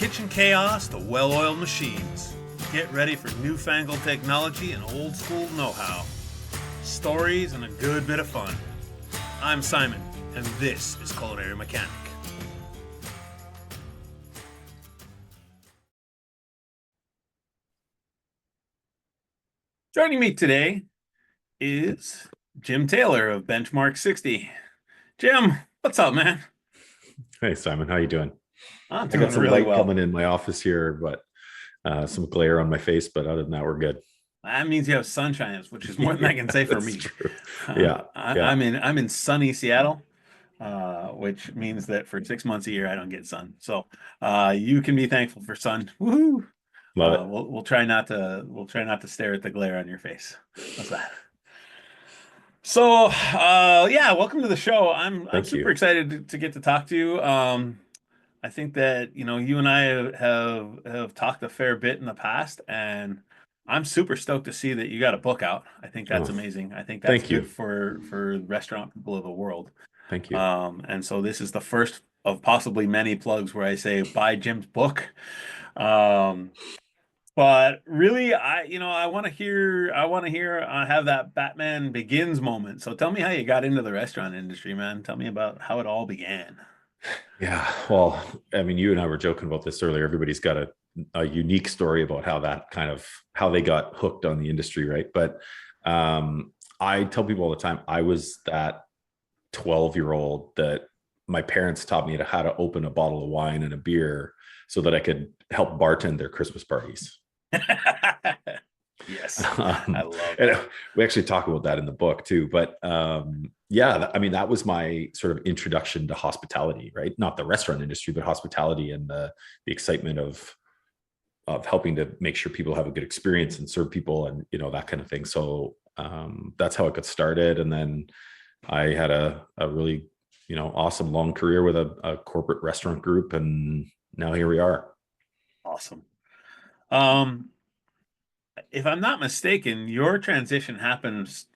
kitchen chaos to well-oiled machines. Get ready for newfangled technology and old-school know-how. Stories and a good bit of fun. I'm Simon, and this is Culinary Mechanic. Joining me today is Jim Taylor of Benchmark 60. Jim, what's up, man? Hey, Simon, how you doing? I'm I got doing some really light well. coming in my office here, but some glare on my face. But other than that, we're good. That means you have sunshine, which is more than I Yeah, can say for that's me. true. Yeah, yeah. I'm in sunny Seattle, which means that for 6 months a year I don't get sun. So you can be thankful for sun. Woohoo! Love it. We'll try not to stare at the glare on your face. What's that? So yeah, welcome to the show. I'm Thank super you. excited to get to talk to you. I think that you and I have talked a fair bit in the past, and I'm super stoked to see that you got a book out. I think that's Oh, amazing. I think that's thank good you. for restaurant people of the world. Thank you. And so this is the first of possibly many plugs where I say buy Jim's book. Um, but really, I want to hear have that Batman Begins moment. So tell me how you got into the restaurant industry, man. Tell me about how it all began. Yeah. Well, I mean, you and I were joking about this earlier. Everybody's got a unique story about how they got hooked on the industry, right? But I tell people all the time, I was that 12-year-old that my parents taught me how to open a bottle of wine and a beer so that I could help bartend their Christmas parties. Yes, I love And that. we actually talk about that in the book too. But yeah, I mean, that was my sort of introduction to hospitality, right? Not the restaurant industry, but hospitality and the excitement of helping to make sure people have a good experience and serve people and that kind of thing. So that's how it got started. And then I had a really awesome long career with a corporate restaurant group, and now here we are. Awesome. Um, if I'm not mistaken, your transition happens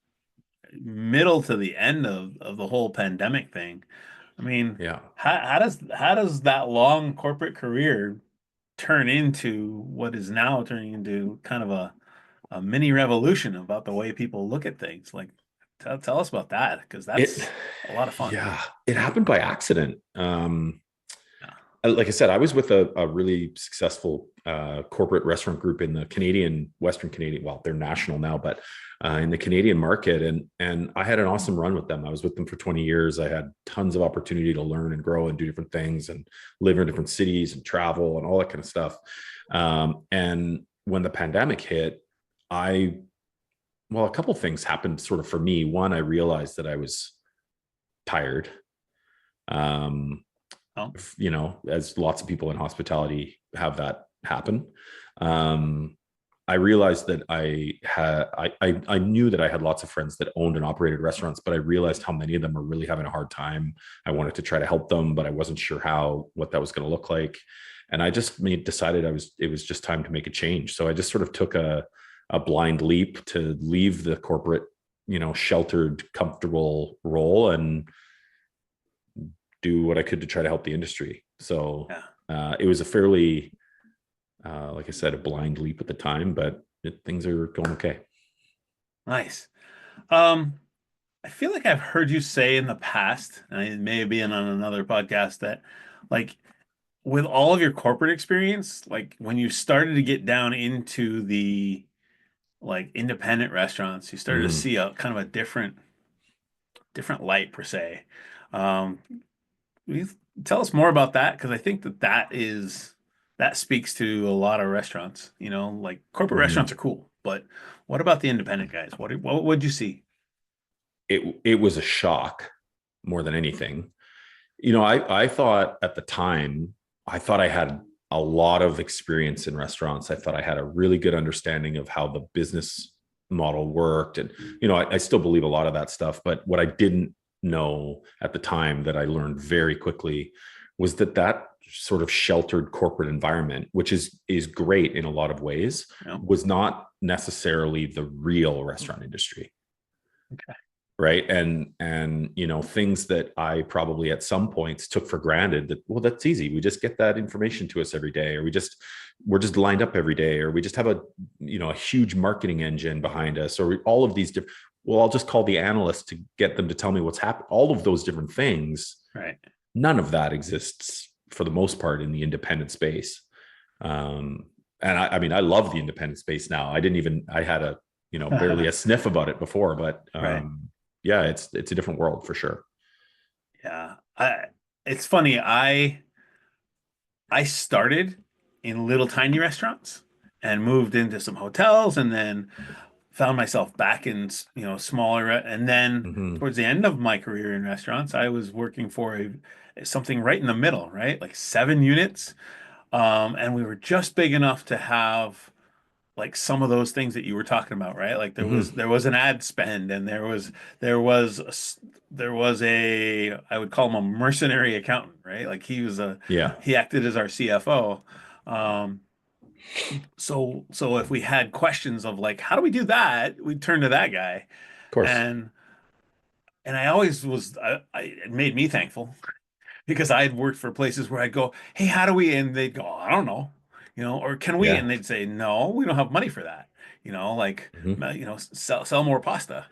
middle to the end of the whole pandemic thing. I mean, Yeah. how does that long corporate career turn into what is now turning into kind of a mini revolution about the way people look at things? Like, tell us about that because It, that's a lot of fun. yeah, it happened by accident. Yeah. Like I said, I was with a really successful corporate restaurant group in the Canadian, Western Canadian. Well, they're national now, but in the Canadian market, and I had an awesome run with them. I was with them for 20 years. I had tons of opportunity to learn and grow and do different things, and live in different cities and travel and all that kind of stuff. And when the pandemic hit, I well, a couple of things happened sort of for me. One, I realized that I was tired. Um, Oh, as lots of people in hospitality have that happen. Um, I realized that I knew that I had lots of friends that owned and operated restaurants, but I realized how many of them are really having a hard time. I wanted to try to help them, but I wasn't sure what that was going to look like. And I just decided it was just time to make a change. So I just sort of took a blind leap to leave the corporate, sheltered, comfortable role and do what I could to try to help the industry. So yeah, it was a fairly, like I said, a blind leap at the time, but things are going okay. nice. Um, I feel like I've heard you say in the past, and it may have been on another podcast, that like with all of your corporate experience, like when you started to get down into the like independent restaurants, you started to Mhm. see a kind of a different light per se. Um, will you tell us more about that? Because I think that speaks to a lot of restaurants. Like corporate restaurants are Mhm. cool, but what about the independent guys? What would you see? It was a shock more than anything. I thought at the time, I thought I had a lot of experience in restaurants. I thought I had a really good understanding of how the business model worked. And, I still believe a lot of that stuff. But what I didn't know at the time that I learned very quickly was that sort of sheltered corporate environment, which is great in a lot of ways, You know? was not necessarily the real restaurant industry. Okay. right? And things that I probably at some points took for granted, that, well, that's easy, we just get that information to us every day, or we're just lined up every day, or we just have a huge marketing engine behind us, or all of these different, well, I'll just call the analyst to get them to tell me what's happening. All of those different things, Right. none of that exists for the most part in the independent space. And I mean, I love the independent space now. I had barely a sniff about it before, but Right. yeah, it's a different world for sure. Yeah. It's funny. I started in little tiny restaurants and moved into some hotels and then found myself back in, smaller. And then Mm-hmm. towards the end of my career in restaurants, I was working for something right in the middle, right? Like 7 units. And we were just big enough to have like some of those things that you were talking about, right? Like Mm-hmm. there was an ad spend and there was there was a I would call him a mercenary accountant, right? Like Yeah, of he acted as our CFO. Um, so if we had questions of like how do we do that, we'd turn to that guy. course. And I always it made me thankful because I had worked for places where I'd go, "Hey, how do we?" And they'd go, "I don't know," or "Can we?" Yeah. And they'd say, "No, we don't have money for that." Like, Mm-hmm. sell more pasta,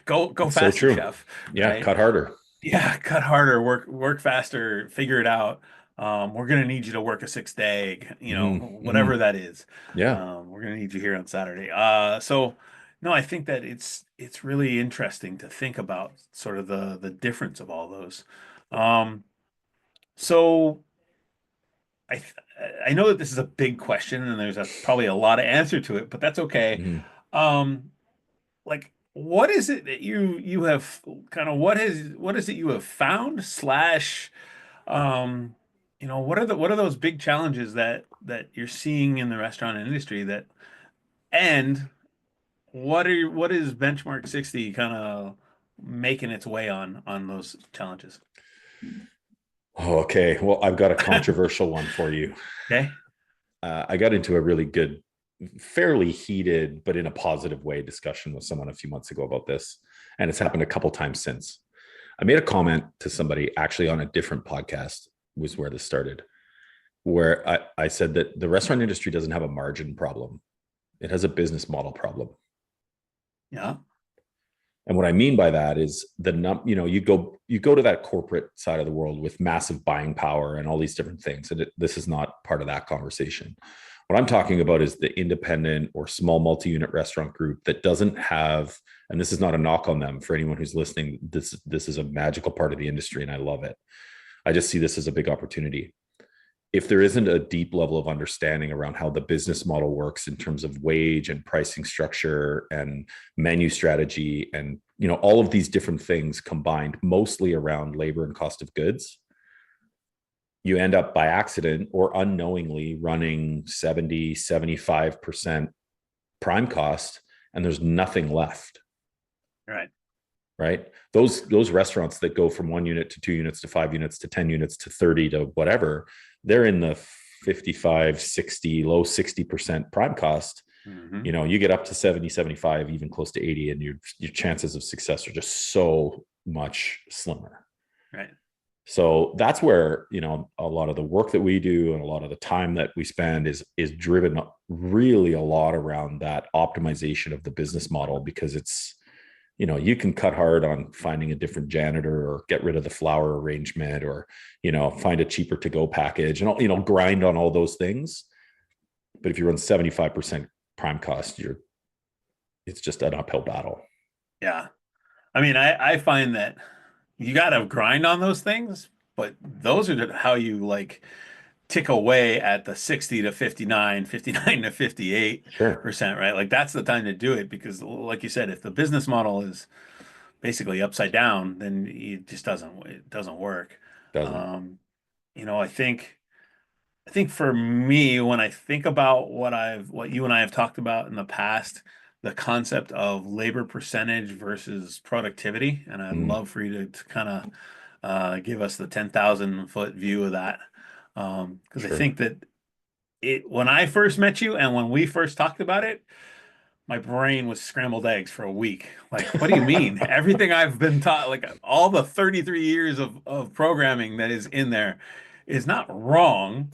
go It's so faster, true. chef, Yeah, right? cut harder. Yeah, cut harder, work faster, figure it out. We're gonna need you to work a 6 day, Mm-hmm. whatever Mm-hmm. that is. Yeah. We're gonna need you here on Saturday. So no, I think that it's really interesting to think about sort of the difference of all those. Um, so I I know that this is a big question and there's probably a lot of answer to it, but that's okay. Mm-hmm. Um, like what is it that you have kind of what is it you have found slash what are those big challenges that you're seeing in the restaurant industry that and what is benchmark 60 kind of making its way on those challenges? Oh, okay. Well, I've got a controversial one for you. Okay. I got into a really good, fairly heated, but in a positive way, discussion with someone a few months ago about this. And it's happened a couple times since. I made a comment to somebody actually on a different podcast, was where this started, where I said that the restaurant industry doesn't have a margin problem. It has a business model problem. Yeah. And what I mean by that is you go to that corporate side of the world with massive buying power and all these different things. And this is not part of that conversation. What I'm talking about is the independent or small multi-unit restaurant group that doesn't have, and this is not a knock on them for anyone who's listening. This is a magical part of the industry, and I love it. I just see this as a big opportunity. If there isn't a deep level of understanding around how the business model works in terms of wage and pricing structure and menu strategy and all of these different things combined mostly around labor and cost of goods, you end up by accident or unknowingly running 70-75% prime cost, and there's nothing left. Right. Right, those restaurants that go from 1 unit to 2 units to 5 units to 10 units to 30 to whatever, they're in the 55, 60, low 60% prime cost. Hmm. You get up to 70, 75, even close to 80, and your chances of success are just so much slimmer. Right. So that's where a lot of the work that we do and a lot of the time that we spend is driven really a lot around that optimization of the business model, because you can cut hard on finding a different janitor or get rid of the flower arrangement, or find a cheaper to go package, and grind on all those things. But if you run 75% prime cost, it's just an uphill battle. Yeah. I mean, I find that you got to grind on those things, but those are how you like tick away at the 60 to 59, 59 to Sure. 58%, right? Like that's the time to do it because like you said, if the business model is basically upside down, then it doesn't work. Doesn't. Um, I think for me, when I think about what you and I have talked about in the past, the concept of labor percentage versus productivity, and I'd Mm, love for you to kind of give us the 10,000 foot view of that. Because I sure. think that when I first met you and when we first talked about it, my brain was scrambled eggs for a week. Like, what do you mean? Everything I've been taught, like all the 33 years of programming that is in there is not wrong.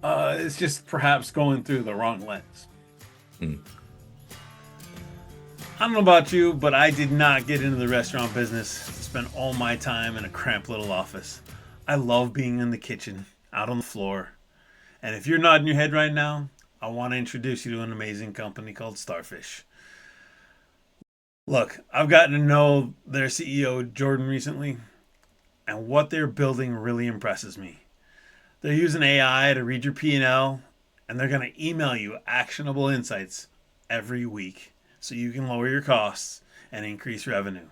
It's just perhaps going through the wrong lens. Mm. I don't know about you, but I did not get into the restaurant business to spend all my time in a cramped little office. I love being in the kitchen, out on the floor. And if you're nodding your head right now, I want to introduce you to an amazing company called Starfish. Look, I've gotten to know their CEO, Jordan, recently, and what they're building really impresses me. They're using AI to read your P&L, and they're going to email you actionable insights every week so you can lower your costs and increase revenue.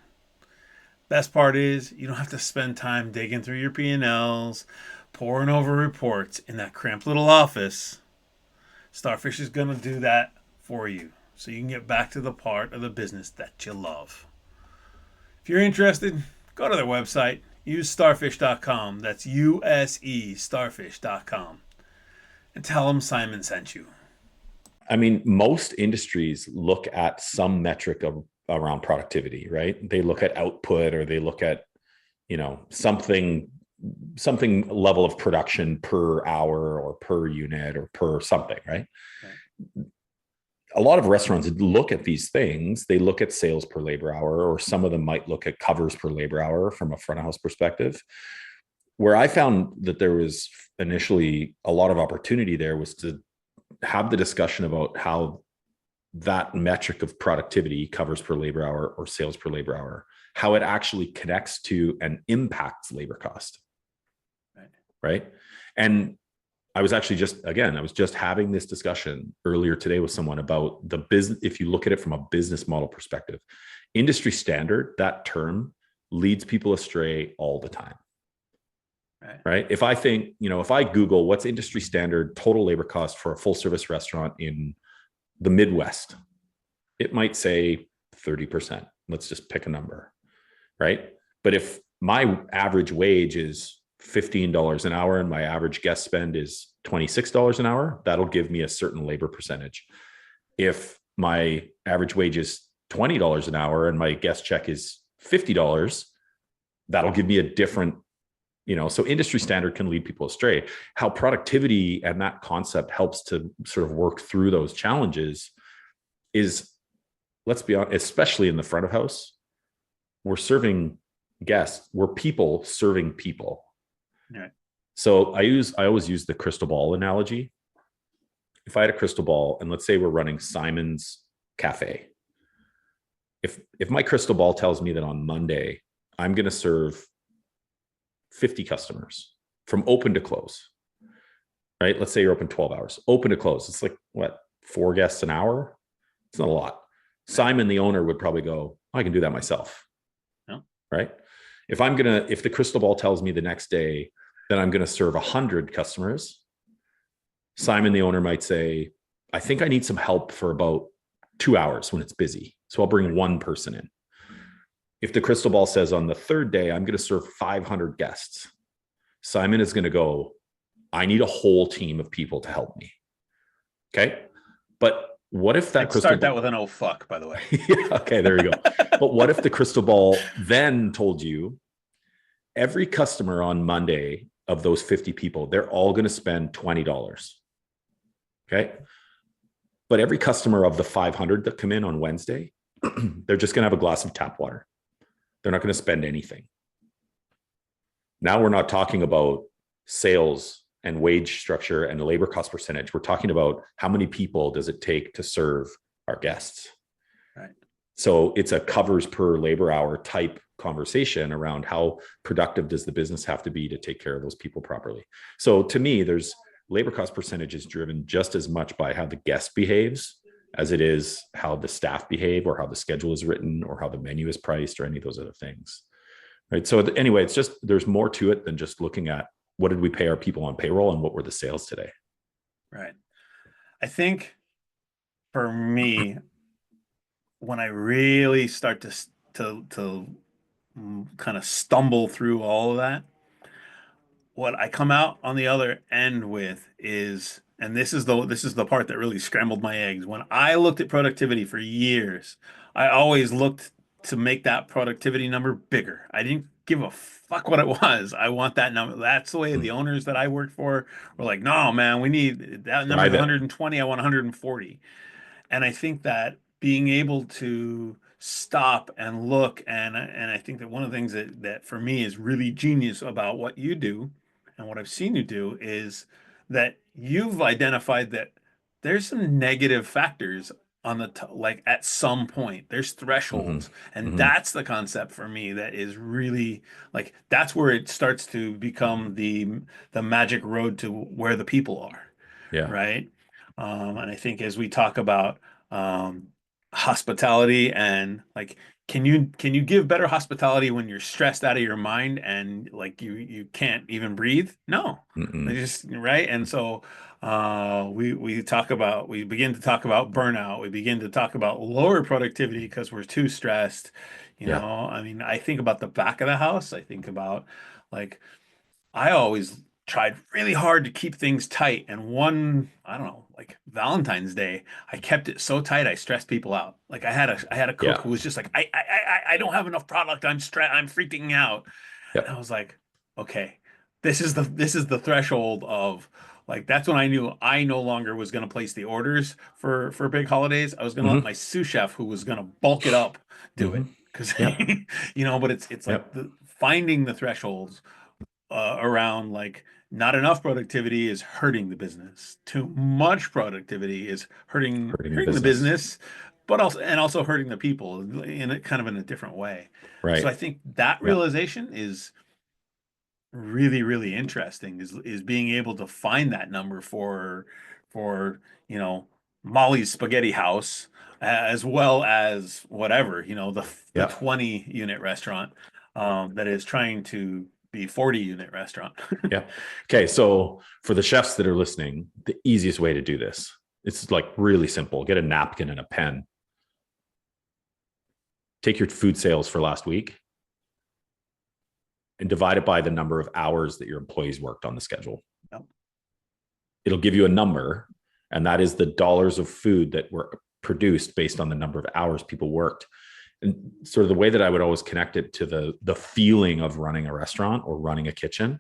Best part is you don't have to spend time digging through your P&Ls, poring over reports in that cramped little office. Starfish is going to do that for you so you can get back to the part of the business that you love. If you're interested, go to their website, use starfish.com. That's USE starfish.com. And tell them Simon sent you. I mean, most industries look at some metric around productivity, right? They look Right. at output, or they look at, something level of production per hour or per unit or per something, right? Right. A lot of restaurants look at these things. They look at sales per labor hour, or some of them might look at covers per labor hour from a front of house perspective. Where I found that there was initially a lot of opportunity there was to have the discussion about how that metric of productivity, covers per labor hour or sales per labor hour, how it actually connects to and impacts labor cost. Right. Right. And I was just having this discussion earlier today with someone about the business. If you look at it from a business model perspective, industry standard, that term leads people astray all the time. Right. Right. If I think, if I Google what's industry standard total labor cost for a full service restaurant in the Midwest, it might say 30%. Let's just pick a number. Right. But if my average wage is $15 an hour and my average guest spend is $26 an hour, that'll give me a certain labor percentage. If my average wage is $20 an hour and my guest check is $50, that'll give me a different, so industry standard can lead people astray. How productivity and that concept helps to sort of work through those challenges is, let's be honest, especially in the front of house, we're serving guests, we're people serving people. Right. So I always use the crystal ball analogy. If I had a crystal ball, and let's say we're running Simon's Cafe, if my crystal ball tells me that on Monday I'm going to serve 50 customers from open to close, right? Let's say you're open 12 hours, open to close. It's like what, 4 guests an hour? It's not a lot. Simon, the owner, would probably go, I can do that myself. No. Right. If the crystal ball tells me the next day that I'm going to serve 100 customers, Simon, the owner, might say, I think I need some help for about 2 hours when it's busy. So I'll bring one person in. If the crystal ball says on the third day, I'm going to serve 500 guests, Simon is going to go, I need a whole team of people to help me. Okay. But what if that I'd crystal start ball... that with an oh fuck, by the way. Yeah, okay, there you go. But what if the crystal ball then told you every customer on Monday of those 50 people, they're all going to spend $20. Okay. But every customer of the 500 that come in on Wednesday, they're just going to have a glass of tap water. They're not going to spend anything. Now we're not talking about sales and wage structure and labor cost percentage. We're talking about how many people does it take to serve our guests. Right. So it's a covers per labor hour type conversation around how productive does the business have to be to take care of those people properly. So to me, there's labor cost percentage is driven just as much by how the guest behaves as it is how the staff behave, or how the schedule is written, or how the menu is priced, or any of those other things. Right. So anyway, it's just, there's more to it than just looking at what did we pay our people on payroll and what were the sales today. Right. I think for me, when I really start to kind of stumble through all of that, what I come out on the other end with is, and this is the part that really scrambled my eggs. When I looked at productivity for years, I always looked to make that productivity number bigger. I didn't give a fuck what it was. I want that number. That's the way the Mm. owners that I worked for were like, no, man, we need that number's Drive it. 120. I want 140. And I think that being able to stop and look, and I think that one of the things that for me is really genius about what you do and what I've seen you do is that you've identified that there's some negative factors on like at some point there's Hmm. thresholds, and Hmm. that's the concept for me that is really like that's where it starts to become the magic road to where the people are, Yeah. right? And I think as we talk about um, hospitality and like, can you give better hospitality when you're stressed out of your mind and like you can't even breathe? No, they Mm-mm. just right. And so we begin to talk about burnout. We begin to talk about lower productivity because we're too stressed. Yeah. I mean, I think about the back of the house. I think about like I always tried really hard to keep things tight. And I don't know, like Valentine's Day, I kept it so tight I stressed people out. Like I had a cook Yeah. who was just like, I don't have enough product. I'm freaking out. And I Yep. was like, okay, this is the threshold of like that's when I knew I no longer was going to place the orders for big holidays. I was going to let Hmm. my sous chef who was going to bulk it up do Hmm. it because Yep. but it's like Yep. the finding the thresholds around like not enough productivity is hurting the business. Too much productivity is hurting Hurting the hurting the business. business, but also hurting the people in a kind of in a different way. So Right. I think that Yeah. realization is really, really interesting is being able to find that number for Molly's Spaghetti House as well as whatever, the Yeah. 20 unit restaurant that is trying to be 40 unit restaurant. Yeah. Okay. So for the chefs that are listening, the easiest way to do this, it's like really simple. Get a napkin and a pen. Take your food sales for last week and divide it by the number of hours that your employees worked on the schedule. Yep. It'll give you a number, and that is the dollars of food that were produced based on the number of hours people worked. And sort of the way that I would always connect it to the feeling of running a restaurant or running a kitchen.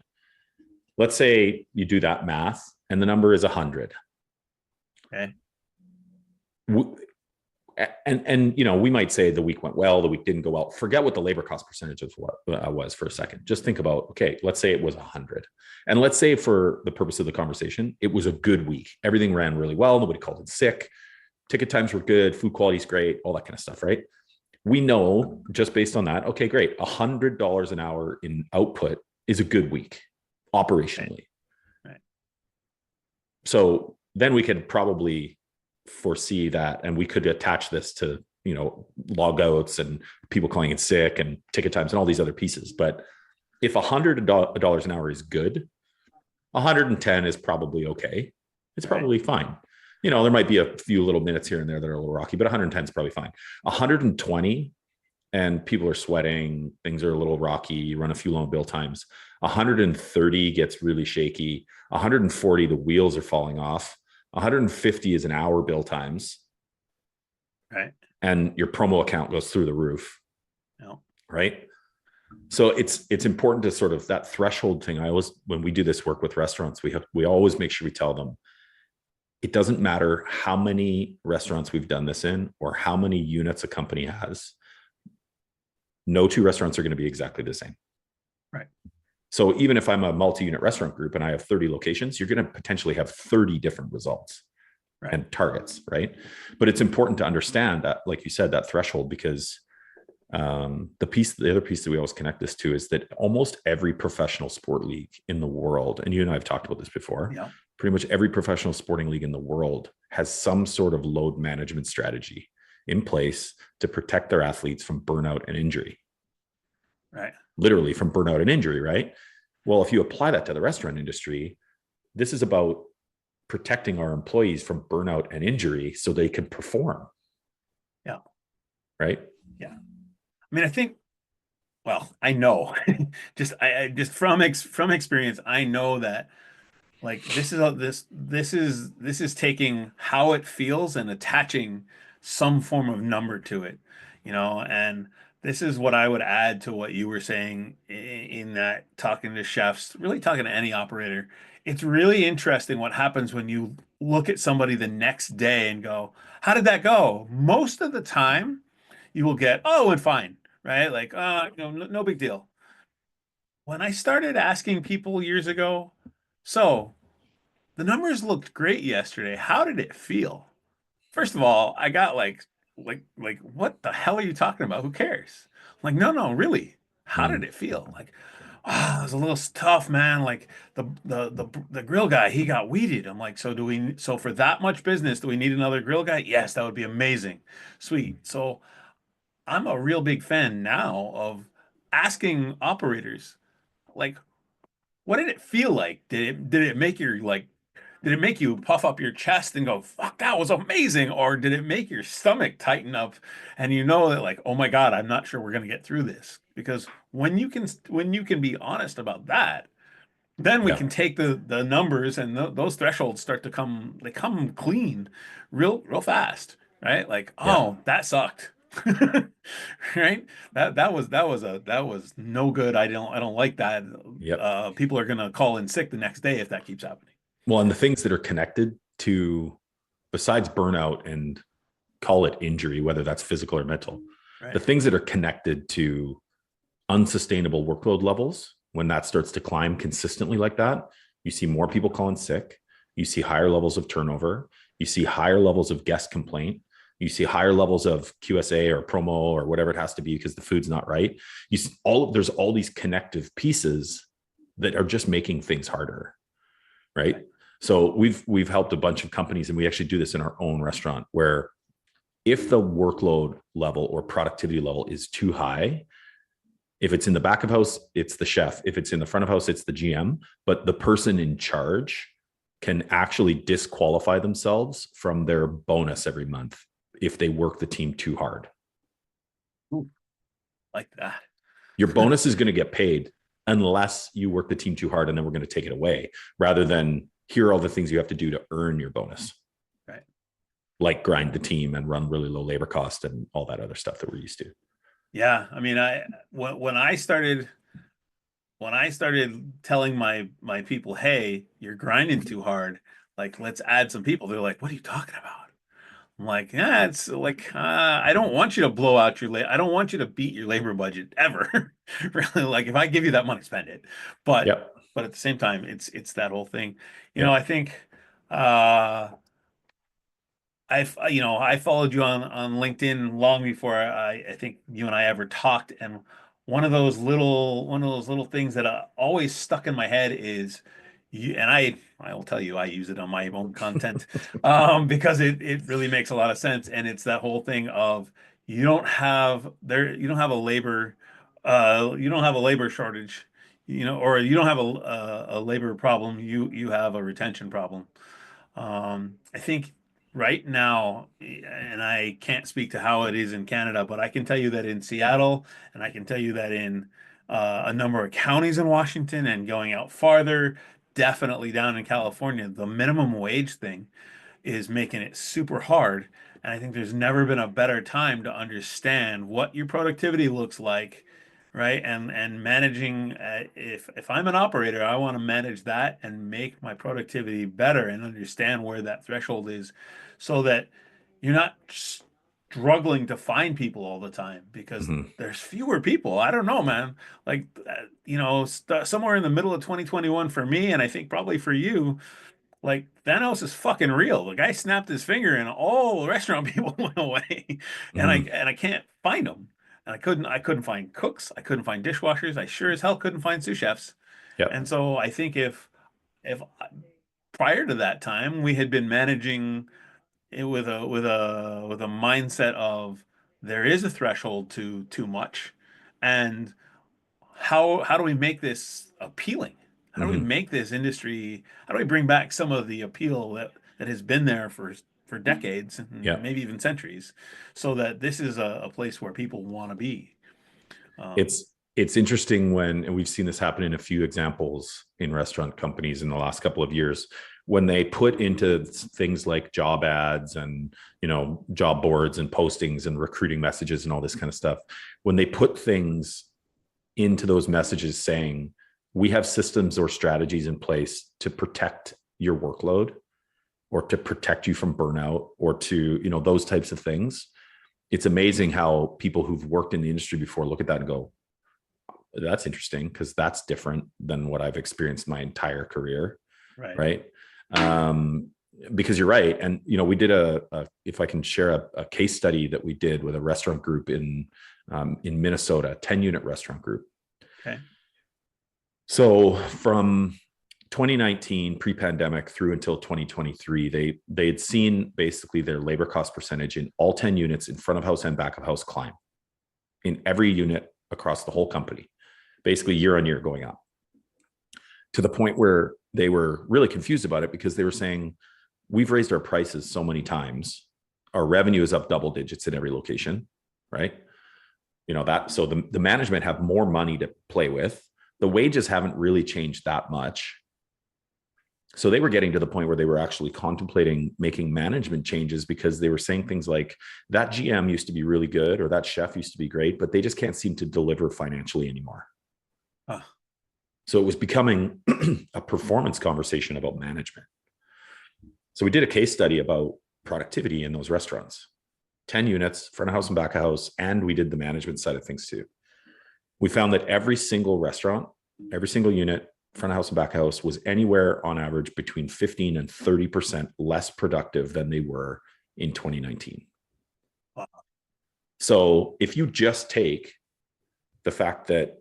Let's say you do that math and the number is 100. Okay. And we might say the week went well, the week didn't go well. Forget what the labor cost percentage of what was for a second. Just think about, okay, let's say it was 100, and let's say for the purpose of the conversation, it was a good week. Everything ran really well. Nobody called in sick. Ticket times were good. Food quality is great. All that kind of stuff, right? We know just based on that. Okay, great. $100 an hour in output is a good week Right. operationally. Right. So then we could probably foresee that, and we could attach this to log outs and people calling in sick and ticket times and all these other pieces. But if $100 an hour is good, 110 is probably okay. It's Right. probably fine. There might be a few little minutes here and there that are a little rocky, but 110 is probably fine. 120 and people are sweating, things are a little rocky, you run a few long bill times. 130 gets really shaky. 140, the wheels are falling off. 150 is an hour bill times, Right. and your promo account goes through the roof, No. right? So it's important to sort of that threshold thing. I always, when we do this work with restaurants, we always make sure we tell them it doesn't matter how many restaurants we've done this in or how many units a company has. No two restaurants are going to be exactly the same. Right. So even if I'm a multi-unit restaurant group and I have 30 locations, you're going to potentially have 30 different results Right. and targets, right? But it's important to understand that, like you said, that threshold, because the other piece that we always connect this to is that almost every professional sport league in the world, and you and I have talked about this before, Yeah. pretty much every professional sporting league in the world has some sort of load management strategy in place to protect their athletes from burnout and injury. Right. Literally from burnout and injury, right? Well, if you apply that to the restaurant industry, this is about protecting our employees from burnout and injury so they can perform, Yeah. right? Yeah. I mean, I think, well, I know just I just from experience, I know that Like this is taking how it feels and attaching some form of number to it, and this is what I would add to what you were saying in that talking to chefs, really talking to any operator. It's really interesting what happens when you look at somebody the next day and go, "How did that go?" Most of the time, you will get, "Oh, and fine," right? Like, no big deal. When I started asking people years ago, so the numbers looked great yesterday. How did it feel? First of all, I got like, what the hell are you talking about? Who cares? Like, no, no, really. How did Mm. it feel? Like, it was a little tough, man. Like the grill guy, he got weeded. I'm like, so for that much business, do we need another grill guy? Yes, that would be amazing. Sweet. So I'm a real big fan now of asking operators, like, what did it feel like? Did it make your like did it make you puff up your chest and go, fuck, that was amazing? Or did it make your stomach tighten up and you know that like, oh my God, I'm not sure we're gonna get through this? Because when you can be honest about that, then we Yeah. can take the numbers and those thresholds start to come clean real fast, right? Like, Yeah. oh, that sucked. Right? That was no good. I don't like that. Yep. People are gonna call in sick the next day if that keeps happening. Well, and the things that are connected to, besides burnout and call it injury, whether that's physical or mental, the Right. things that are connected to unsustainable workload levels, when that starts to climb consistently like that, you see more people calling sick. You see higher levels of turnover. You see higher levels of guest complaint. You see higher levels of QSA or promo or whatever it has to be because the food's not right. You see there's all these connective pieces that are just making things harder, right? Right. So we've helped a bunch of companies, and we actually do this in our own restaurant, where if the workload level or productivity level is too high, if it's in the back of house, it's the chef. If it's in the front of house, it's the GM. But the person in charge can actually disqualify themselves from their bonus every month if they work the team too hard. Ooh, like that. Your bonus is going to get paid unless you work the team too hard, and then we're going to take it away, rather than here are all the things you have to do to earn your bonus, Right. like grind the team and run really low labor cost and all that other stuff that we're used to. Yeah. I mean, when I started telling my people, hey, you're grinding too hard, like let's add some people. They're like, what are you talking about? I'm like, yeah, it's like I don't want you to blow out I don't want you to beat your labor budget ever. Really, like if I give you that money, spend it. But Yep. but at the same time, it's that whole thing. I Yep. think uh I followed you on LinkedIn long before I think you and I ever talked, and one of those little things that always stuck in my head is you, and I will tell you I use it on my own content, because it really makes a lot of sense, and it's that whole thing of you don't have a labor shortage, or you don't have a labor problem, you have a retention problem. I think right now, and I can't speak to how it is in Canada, but I can tell you that in Seattle, and I can tell you that in a number of counties in Washington, and going out farther, definitely down in California, the minimum wage thing is making it super hard. And I think there's never been a better time to understand what your productivity looks like, right? And managing, if I'm an operator, I want to manage that and make my productivity better and understand where that threshold is, so that you're not struggling to find people all the time because Mm-hmm. there's fewer people. I don't know, man. Like, somewhere in the middle of 2021 for me, and I think probably for you, like Thanos is fucking real. The guy snapped his finger and all the restaurant people went away. And I Mm-hmm. and I can't find them. And I couldn't find cooks. I couldn't find dishwashers. I sure as hell couldn't find sous chefs. And Yep. so I think if prior to that time we had been managing it with a mindset of there is a threshold to too much, and how do we make this appealing? How do we Mm-hmm. make this industry? How do we bring back some of the appeal that has been there for decades and Yep. maybe even centuries, so that this is a place where people want to be? It's Um, it's interesting when, and we've seen this happen in a few examples in restaurant companies in the last couple of years, when they put into things like job ads and, job boards and postings and recruiting messages and all this kind of stuff, when they put things into those messages saying, we have systems or strategies in place to protect your workload or to protect you from burnout or to, those types of things. It's amazing how people who've worked in the industry before look at that and go, that's interesting, because that's different than what I've experienced my entire career. Right. Right. Because you're right. And, we did if I can share a case study that we did with a restaurant group in Minnesota, 10-unit restaurant group. Okay. So from 2019 pre-pandemic through until 2023, they had seen basically their labor cost percentage in all 10 units in front of house and back of house climb in every unit across the whole company, basically year on year going up, to the point where they were really confused about it, because they were saying, we've raised our prices so many times, our revenue is up double digits in every location, right? So the management have more money to play with. The wages haven't really changed that much. So they were getting to the point where they were actually contemplating making management changes, because they were saying things like, that GM used to be really good, or that chef used to be great, but they just can't seem to deliver financially anymore. Huh. So it was becoming a performance conversation about management. So we did a case study about productivity in those restaurants, 10 units, front of house and back of house, and we did the management side of things too. We found that every single restaurant, every single unit, front of house and back of house, was anywhere on average between 15 and 30% less productive than they were in 2019. Wow. So if you just take the fact that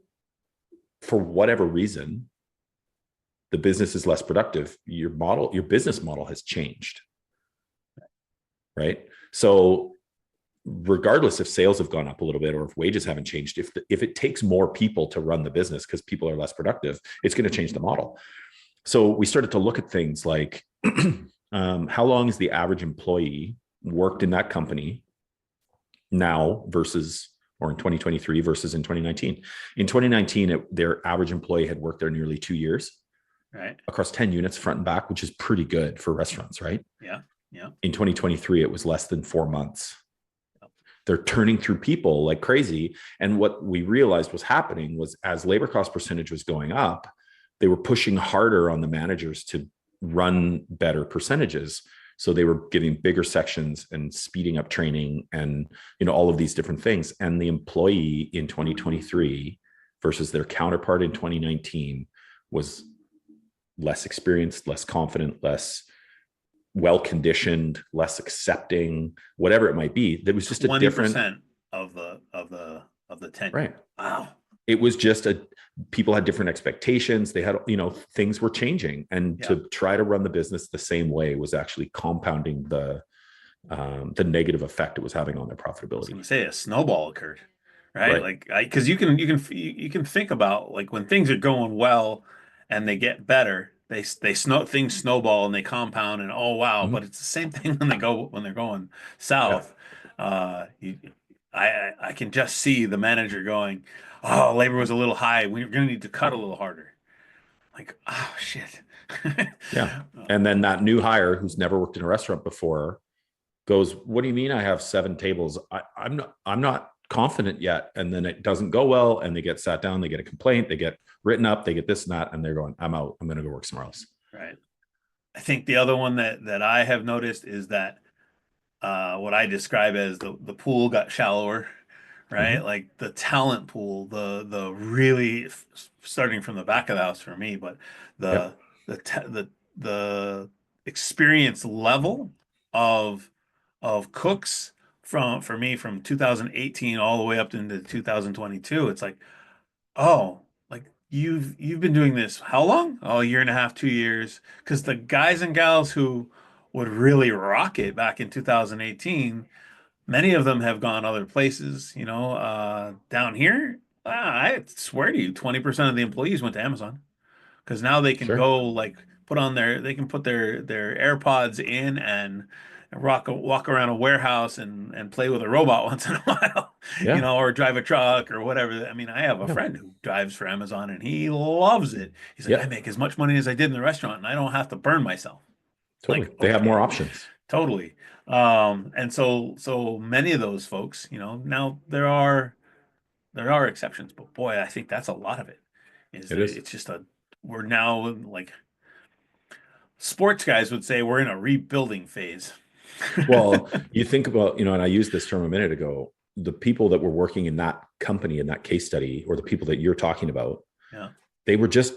for whatever reason, the business is less productive, your business model has changed, right? So regardless if sales have gone up a little bit or if wages haven't changed, if it takes more people to run the business because people are less productive, it's going to change the model. So we started to look at things like how long is the average employee worked in that company now versus, or in 2023 versus in 2019. In 2019, their average employee had worked there nearly 2 years, Right. across 10 units front and back, which is pretty good for restaurants, right? Yeah. Yeah. In 2023, it was less than 4 months. They're turning through people like crazy. And what we realized was happening was, as labor cost percentage was going up, they were pushing harder on the managers to run better percentages. So they were giving bigger sections and speeding up training and, all of these different things. And the employee in 2023 versus their counterpart in 2019 was less experienced, less confident, less well-conditioned, less accepting, whatever it might be. There was just a different 20% of the 10. right. Wow. It was just people had different expectations. They had, things were changing, and Yeah. to try to run the business the same way was actually compounding the negative effect it was having on their I was going profitability. to say a snowball occurred, right? Right. Like, because you can think about, like, when things are going well and they get better, things snowball and they compound, and oh wow. Mm-hmm. But it's the same thing when they're going Yeah. south. You, I can just see the manager going, oh, labor was a little high. We're going to need to cut a little harder. Like, oh shit. Yeah. And then that new hire who's never worked in a restaurant before goes, what do you mean I have 7 tables? I'm not confident yet. And then it doesn't go well, and they get sat down, they get a complaint, they get written up, they get this and that, and they're going, I'm out. I'm going to go work somewhere else. Right. I think the other one that I have noticed is that what I describe as the pool got shallower, right? Mm-hmm. Like the talent pool, the really starting from the back of the house for me, but the Yep. the experience level of cooks for me from 2018 all the way up into 2022. It's like, oh, like you've been doing this how long? Oh, a year and a half, 2 years. Because the guys and gals who would really rock it back in 2018, many of them have gone other places. Down here, I swear to you, 20% of the employees went to Amazon, because now they can Sure. go, like, they can put their AirPods in and walk around a warehouse and play with a robot once in a while, Yeah. or drive a truck or whatever. I mean, I have a Yeah. friend who drives for Amazon and he loves it. He's like, I Yep. make as much money as I did in the restaurant and I don't have to burn myself. Totally. Like, They have more okay, options. totally. And so many of those folks, now there are exceptions, but boy, I think that's a lot of it. Is It is. it's just we're now like sports guys would say we're in a rebuilding phase. Well, you think about, and I used this term a minute ago, the people that were working in that company, in that case study, or the people that you're talking about, Yeah. they were just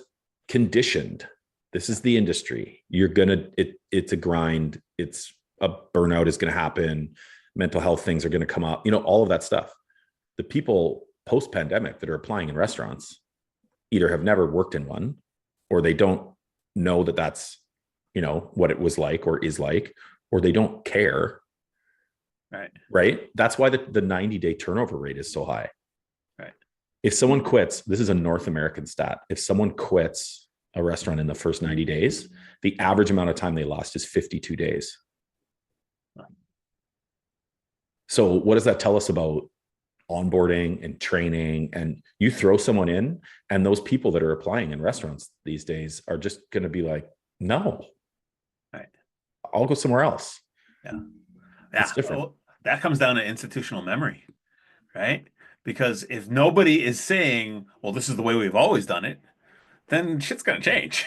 conditioned. This is the industry. It's a grind. It's a burnout is going to happen. Mental health things are going to come up, all of that stuff. The people post pandemic that are applying in restaurants either have never worked in one, or they don't know that that's, what it was like or is like, or they don't care. Right. Right. That's why the 90-day turnover rate is so high. Right. If someone quits, this is a North American stat. If someone quits a restaurant in the first 90 days, the average amount of time they lost is 52 days. So what does that tell us about onboarding and training? And you throw someone in, and those people that are applying in restaurants these days are just going to be like, no, Right. I'll go somewhere else. Yeah. It's Yeah. different. Well, that comes down to institutional memory, right? Because if nobody is saying, well, this is the way we've always done it, then shit's gonna change.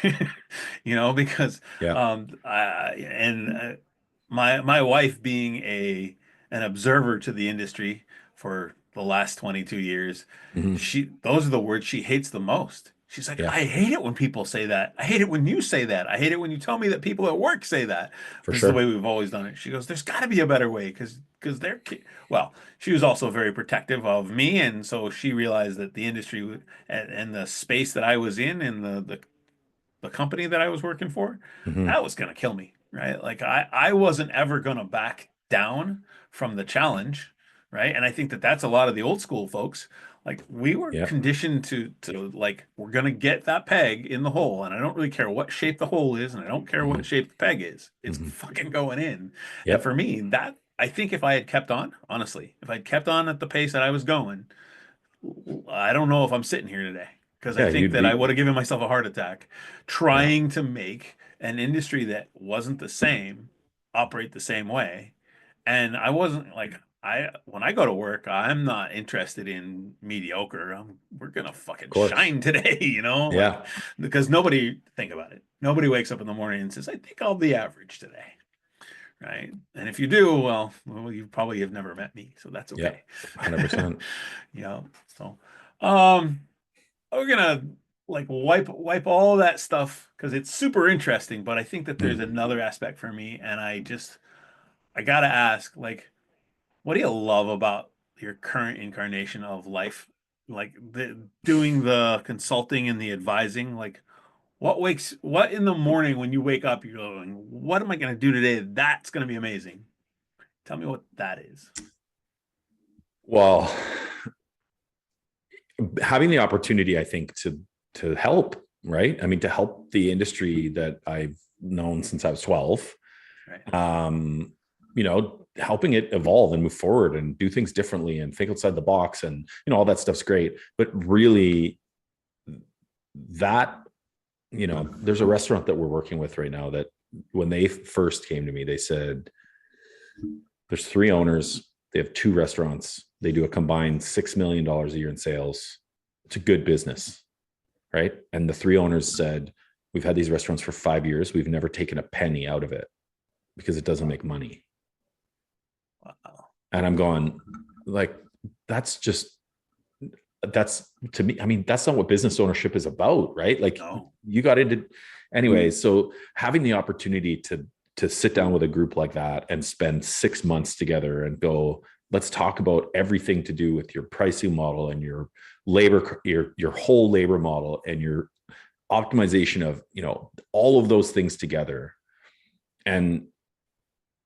Because Yeah. and my wife being an observer to the industry for the last 22 years, Mm-hmm. those are the words she hates the most. She's like, Yeah, I hate it when people say that. I hate it when you say that. I hate it when you tell me that people at work say that. for This is the way sure. we've always done it. She goes, there's got to be a better way because well, she was also very protective of me, and so she realized that the industry and the space that I was in and the company that I was working for, Mm-hmm. that was gonna kill me, right? Like I wasn't ever gonna back down from the challenge, right? And I think that that's a lot of the old school folks. Like we were Yeah. conditioned to like we're gonna get that peg in the hole, and I don't really care what shape the hole is, and I don't care Mm-hmm. what shape the peg is. It's Mm-hmm. fucking going in. And for Yep. me, that I think if I had kept on, honestly, if I'd kept on at the pace that I was going, I don't know if I'm sitting here today because I Yeah, think you'd that I be. would have given myself a heart attack Yeah. trying to make an industry that wasn't the same operate the same way. And I wasn't like when I go to work, I'm not interested in mediocre. We're gonna Of fucking course. shine today, like Yeah. because nobody think about it. Nobody wakes up in the morning and says, I think I'll be average today. Right. And if you do, well, you probably have never met me, so that's Yeah. okay. 100%. Yeah. So, um, we're gonna like wipe all that stuff because it's super interesting, but I think that there's Mm. another aspect for me, and I gotta ask, like, what do you love about your current incarnation of life? Like doing the consulting and the advising, like what in the morning when you wake up, you're going, what am I gonna do today? That's gonna be amazing. Tell me what that is. Well, having the opportunity, I think, to help, right? I mean, to help the industry that I've known since I was 12, Right. helping it evolve and move forward and do things differently and think outside the box, and all that stuff's great. But really, that there's a restaurant that we're working with right now that when they first came to me, they said there's three owners, they have two restaurants, they do a combined $6 million a year in sales. It's a good business, right? And the three owners said, we've had these restaurants for 5 years, we've never taken a penny out of it because it doesn't make money. Wow. And I'm going, like, that's to me, I mean, that's not what business ownership is about, right? Like, No. you got into anyway. So having the opportunity to sit down with a group like that and spend 6 months together and go, let's talk about everything to do with your pricing model and your labor, your whole labor model and your optimization of, all of those things together, and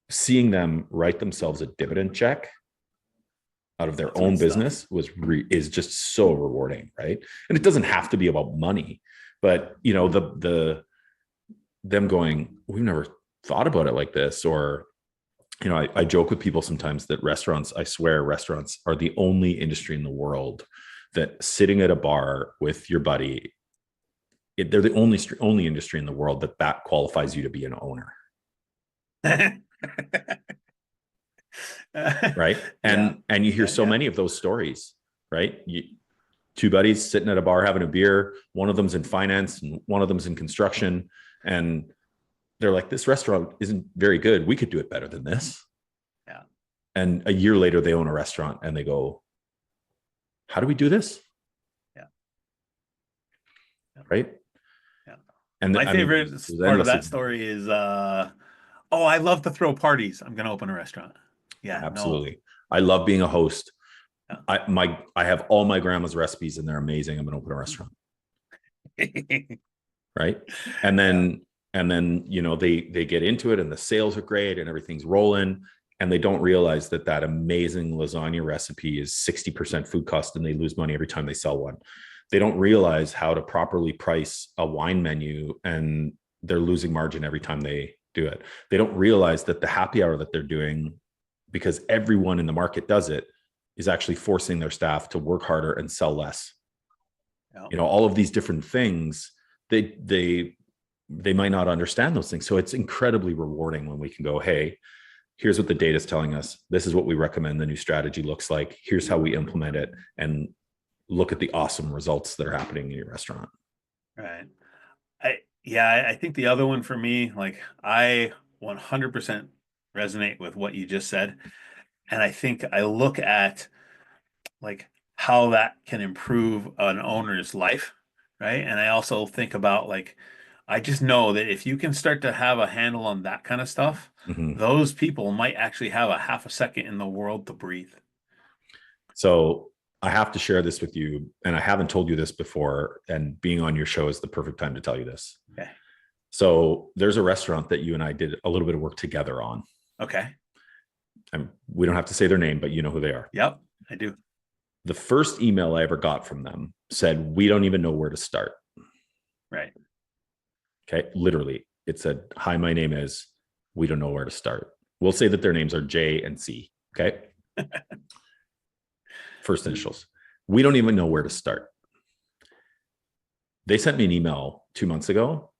seeing them write themselves a dividend check out of their That's own good stuff. business is just so rewarding, right? And it doesn't have to be about money, but them going, we've never thought about it like this, or I joke with people sometimes that restaurants, I swear, restaurants are the only industry in the world that sitting at a bar with your buddy, they're the only industry in the world that qualifies you to be an owner, right? Yeah. And you hear Yeah. so Yeah. many of those stories, right? Two buddies sitting at a bar having a beer. One of them's in finance and one of them's in construction, and they're like, "This restaurant isn't very good. We could do it better than this." Yeah. And a year later, they own a restaurant, and they go, "How do we do this?" Yeah. Yeah. Right? Yeah. And My I mean, favorite there's part of endless that examples. story is oh, I love to throw parties. I'm gonna open a restaurant. Yeah, no. Absolutely. I love being a host. Yeah. I have all my grandma's recipes and they're amazing. I'm gonna open a restaurant. Right. And Yeah. then they get into it and the sales are great and everything's rolling. And they don't realize that amazing lasagna recipe is 60% food cost and they lose money every time they sell one. They don't realize how to properly price a wine menu and they're losing margin every time they do it. They don't realize that the happy hour that they're doing, because everyone in the market does it, is actually forcing their staff to work harder and sell less. Yeah. All of these different things, they might not understand those things. So it's incredibly rewarding when we can go, hey, here's what the data is telling us. This is what we recommend the new strategy looks like. Here's how we implement it, and look at the awesome results that are happening in your restaurant. Right. I think the other one for me, like I 100% resonate with what you just said. And I think I look at like how that can improve an owner's life, right? And I also think about like I just know that if you can start to have a handle on that kind of stuff, Mm-hmm. those people might actually have a half a second in the world to breathe. So I have to share this with you, and I haven't told you this before, and being on your show is the perfect time to tell you this. Okay. So there's a restaurant that you and I did a little bit of work together on. Okay. And we don't have to say their name, but you know who they are. Yep, I do. The first email I ever got from them said, "We don't even know where to start." Right. Okay. Literally, it said, "Hi, my name is," we don't know where to start. We'll say that their names are J and C. Okay. First initials. We don't even know where to start. They sent me an email 2 months ago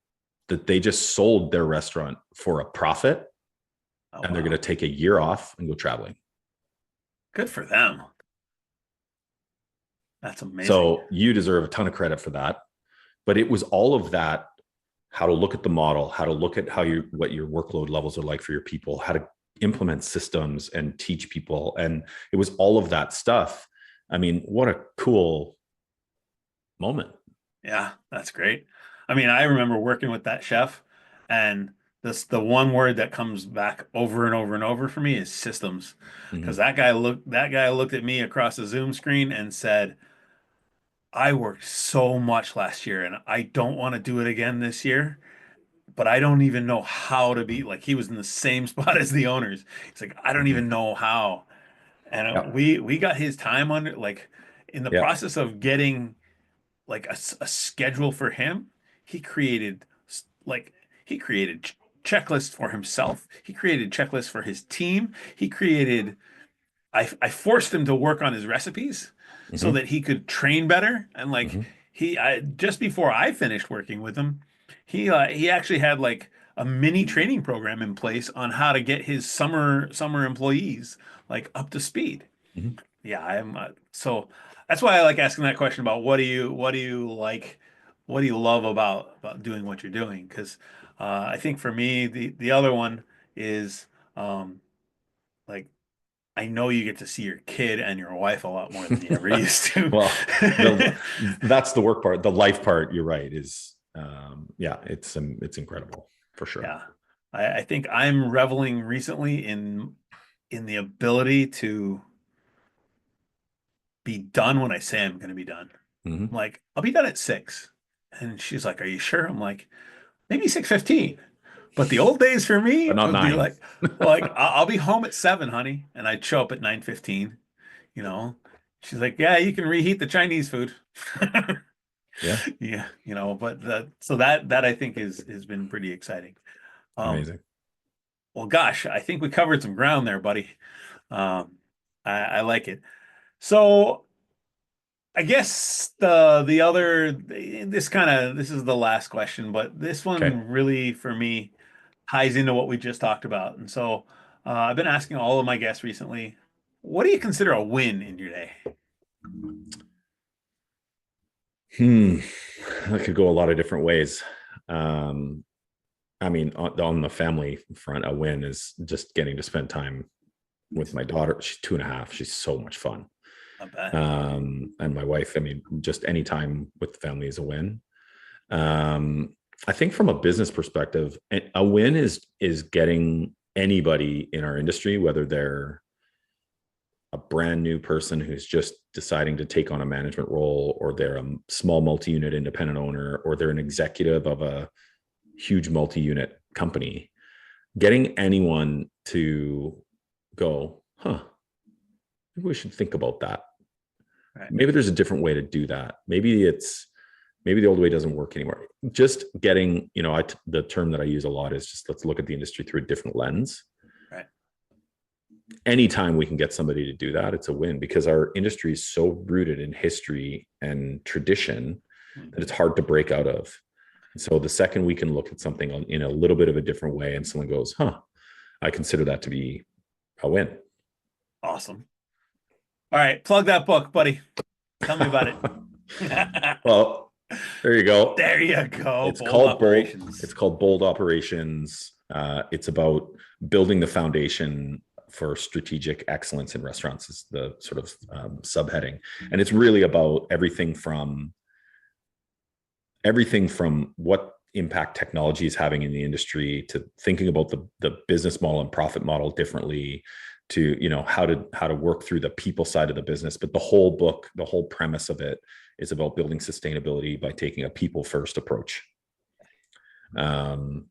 that they just sold their restaurant for a profit Oh, and they're wow. going to take a year off and go traveling. Good for them. That's amazing. So you deserve a ton of credit for that. But it was all of that, how to look at the model, how to look at what your workload levels are like for your people, how to implement systems and teach people. And it was all of that stuff. I mean, what a cool moment. Yeah, that's great. I mean, I remember working with that chef, and the one word that comes back over and over and over for me is systems. Because Mm-hmm. that guy looked at me across the Zoom screen and said, I worked so much last year and I don't want to do it again this year, but I don't even know how to be like he was in the same spot as the owners. He's like, I don't Mm-hmm. even know how. And Yeah. we got his time under like in the Yeah. process of getting like a schedule for him. He created like he created checklists for himself. He created checklists for his team. He created I forced him to work on his recipes so Mm-hmm. that he could train better. And like Mm-hmm. just before I finished working with him, he actually had like a mini training program in place on how to get his summer employees like up to speed. Mm-hmm. Yeah, I'm so that's why I like asking that question about what do you like, what do you love about doing what you're doing? Because I think for me the other one is like I know you get to see your kid and your wife a lot more than you ever used to. Well, that's the work part. The life part, you're right, is yeah, it's incredible for sure. Yeah. I think I'm reveling recently in the ability to be done when I say I'm going to be done. I'm Mm-hmm. like, I'll be done at 6. And she's like, "Are you sure?" I'm like, "Maybe 6:15." But the old days for me But not would be nine. like I'll be home at 7, honey, and I'd show up at 9:15, you know. She's like, "Yeah, you can reheat the Chinese food." Yeah, Yeah, but so that I think is has been pretty exciting. Um, amazing. Well, gosh, I think we covered some ground there, buddy. Um, I like it. So I guess the other this is the last question, but this Okay. one really for me ties into what we just talked about. And so I've been asking all of my guests recently, what do you consider a win in your day? Hmm. That could go a lot of different ways. Um, I mean, on the family front, a win is just getting to spend time with my daughter. She's 2.5. She's so much fun. Not bad. And my wife, I mean, just any time with the family is a win. Um, I think from a business perspective, a win is getting anybody in our industry, whether they're a brand new person who's just deciding to take on a management role, or they're a small multi-unit independent owner, or they're an executive of a huge multi-unit company, getting anyone to go, huh, maybe we should think about that. Right. Maybe there's a different way to do that. Maybe the old way doesn't work anymore. Just getting, the term that I use a lot is just let's look at the industry through a different lens. Right. Anytime we can get somebody to do that, it's a win, because our industry is so rooted in history and tradition that Mhm. it's hard to break out of. And so the second we can look at something in a little bit of a different way and someone goes, huh, I consider that to be a win. Awesome. All right, plug that book, buddy. Tell me about it. Well, there you go. There you go. It's Bold called bold. operations. It's called Bold Operations. It's about building the foundation for strategic excellence in restaurants. Is the sort of subheading, and it's really about everything from what impact technology is having in the industry, to thinking about the business model and profit model differently, to how to work through the people side of the business. But the whole book, the whole premise of it, is about building sustainability by taking a people first approach. And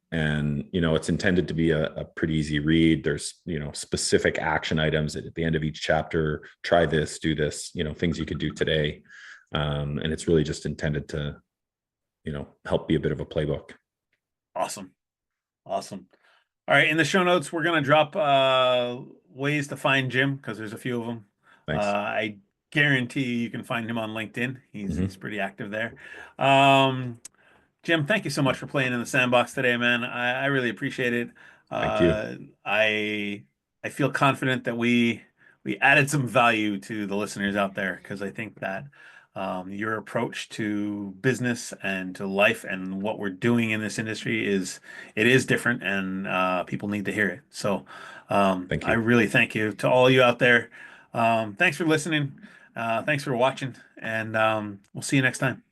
it's intended to be a pretty easy read. There's specific action items at the end of each chapter. Try this, do this, things you could do today. And it's really just intended to help be a bit of a playbook. Awesome. Awesome. All right, in the show notes, we're gonna drop ways to find Jim because there's a few of them. Thanks. I guarantee you can find him on LinkedIn. He's Mm-hmm. pretty active there. Um, Jim, thank you so much for playing in the sandbox today, man. I really appreciate it. Thank you. Uh, I I feel confident that we added some value to the listeners out there because I think that your approach to business and to life and what we're doing in this industry is different, and people need to hear it. So Thank I you. really thank you to all you out there. Thanks for listening. Thanks for watching, and we'll see you next time.